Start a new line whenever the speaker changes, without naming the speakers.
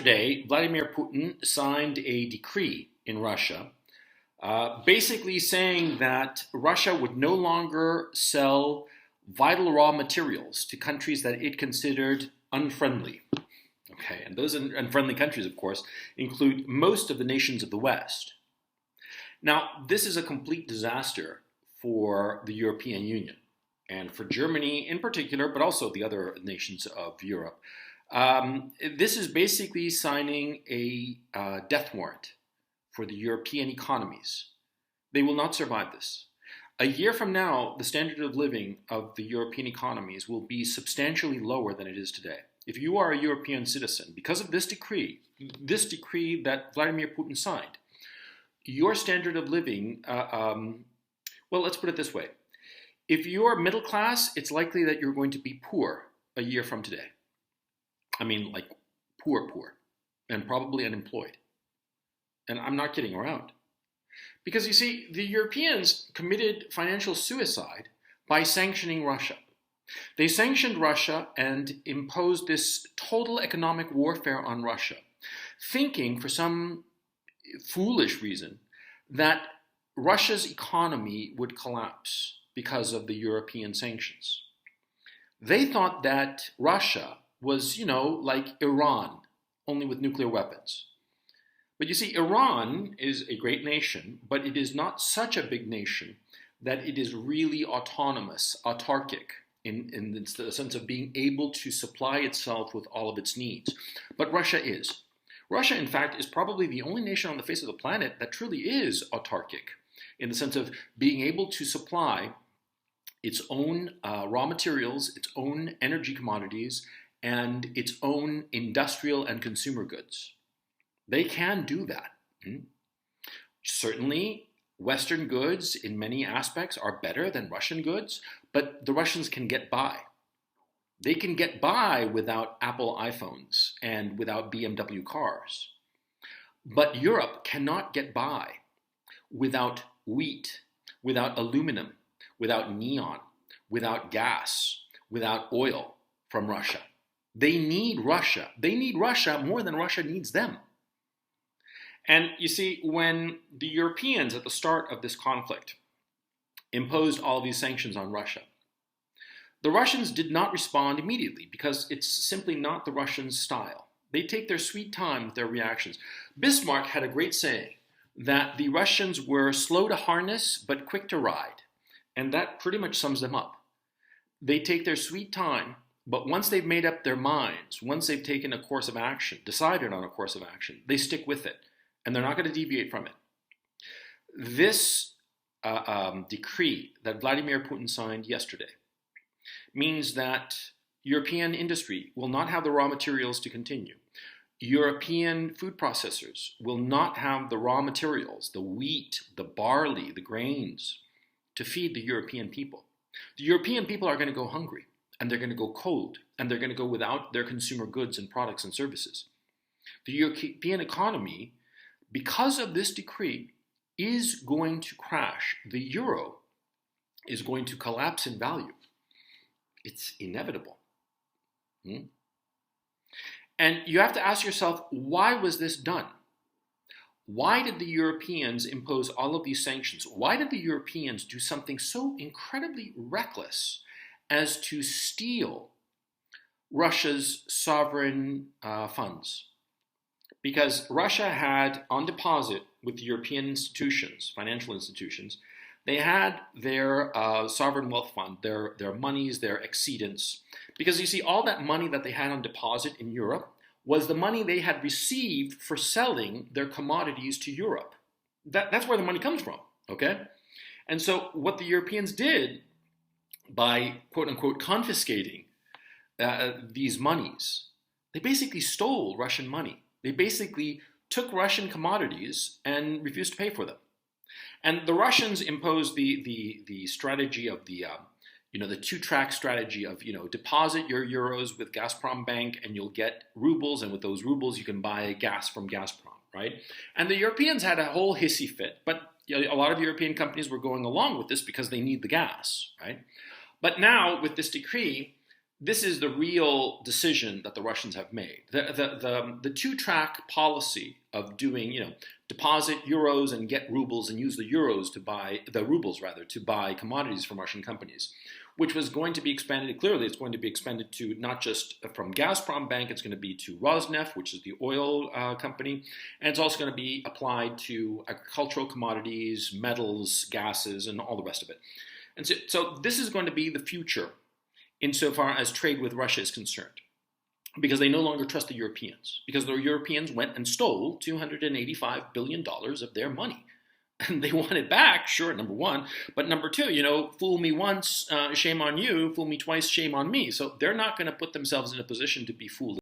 Yesterday, Vladimir Putin signed a decree in Russia, basically saying that Russia would no longer sell vital raw materials to countries that it considered unfriendly. Okay, and those unfriendly countries, of course, include most of the nations of the West. Now, this is a complete disaster for the European Union and for Germany in particular, but also the other nations of Europe. This is basically signing a death warrant for the European economies. They will not survive this. A year from now, the standard of living of the European economies will be substantially lower than it is today. If you are a European citizen, because of this decree that Vladimir Putin signed, your standard of living, well, let's put it this way. If you're middle class, it's likely that you're going to be poor a year from today. I mean, like poor, and probably unemployed. And I'm not kidding around. Because you see, the Europeans committed financial suicide by sanctioning Russia. They sanctioned Russia and imposed this total economic warfare on Russia, thinking for some foolish reason that Russia's economy would collapse because of the European sanctions. They thought that Russia was, like Iran, only with nuclear weapons. But you see, Iran is a great nation, but it is not such a big nation that it is really autonomous, autarkic, in the sense of being able to supply itself with all of its needs. But Russia is. Russia, in fact, is probably the only nation on the face of the planet that truly is autarkic, in the sense of being able to supply its own raw materials, its own energy commodities, and its own industrial and consumer goods. They can do that. Certainly, Western goods in many aspects are better than Russian goods, but the Russians can get by. They can get by without Apple iPhones and without BMW cars. But Europe cannot get by without wheat, without aluminum, without neon, without gas, without oil from Russia. They need Russia. They need Russia more than Russia needs them. And you see, when the Europeans at the start of this conflict imposed all these sanctions on Russia, the Russians did not respond immediately because it's simply not the Russians' style. They take their sweet time with their reactions. Bismarck had a great saying that the Russians were slow to harness but quick to ride. And that pretty much sums them up. They take their sweet time, but once they've made up their minds, once they've taken a course of action, decided on a course of action, they stick with it. And they're not going to deviate from it. This decree that Vladimir Putin signed yesterday means that European industry will not have the raw materials to continue. European food processors will not have the raw materials, the wheat, the barley, the grains, to feed the European people. The European people are going to go hungry, and they're going to go cold, and they're going to go without their consumer goods and products and services. The European economy, because of this decree, is going to crash. The euro is going to collapse in value. It's inevitable. And you have to ask yourself, why was this done? Why did the Europeans impose all of these sanctions? Why did the Europeans do something so incredibly reckless as to steal Russia's sovereign funds? Because Russia had on deposit with the European institutions, financial institutions, they had their sovereign wealth fund, their monies, their exceedance. Because you see, all that money that they had on deposit in Europe was the money they had received for selling their commodities to Europe. That's where the money comes from, okay? And so what the Europeans did by, quote unquote, confiscating these monies, they basically stole Russian money. They basically took Russian commodities and refused to pay for them. And the Russians imposed the strategy of the two-track strategy of, deposit your euros with Gazprom Bank and you'll get rubles, and with those rubles you can buy gas from Gazprom, right? And the Europeans had a whole hissy fit, but a lot of European companies were going along with this because they need the gas, right? But now with this decree, this is the real decision that the Russians have made. The two-track policy of doing, deposit euros and get rubles and use the euros to buy, the rubles rather, to buy commodities from Russian companies, which was going to be expanded. Clearly, it's going to be expanded to not just from Gazprom Bank, it's going to be to Rosneft, which is the oil company, and it's also going to be applied to agricultural commodities, metals, gases, and all the rest of it. And so this is going to be the future insofar as trade with Russia is concerned, because they no longer trust the Europeans, because the Europeans went and stole $285 billion of their money. And they want it back, sure, number one. But number two, fool me once, shame on you. Fool me twice, shame on me. So they're not going to put themselves in a position to be fooled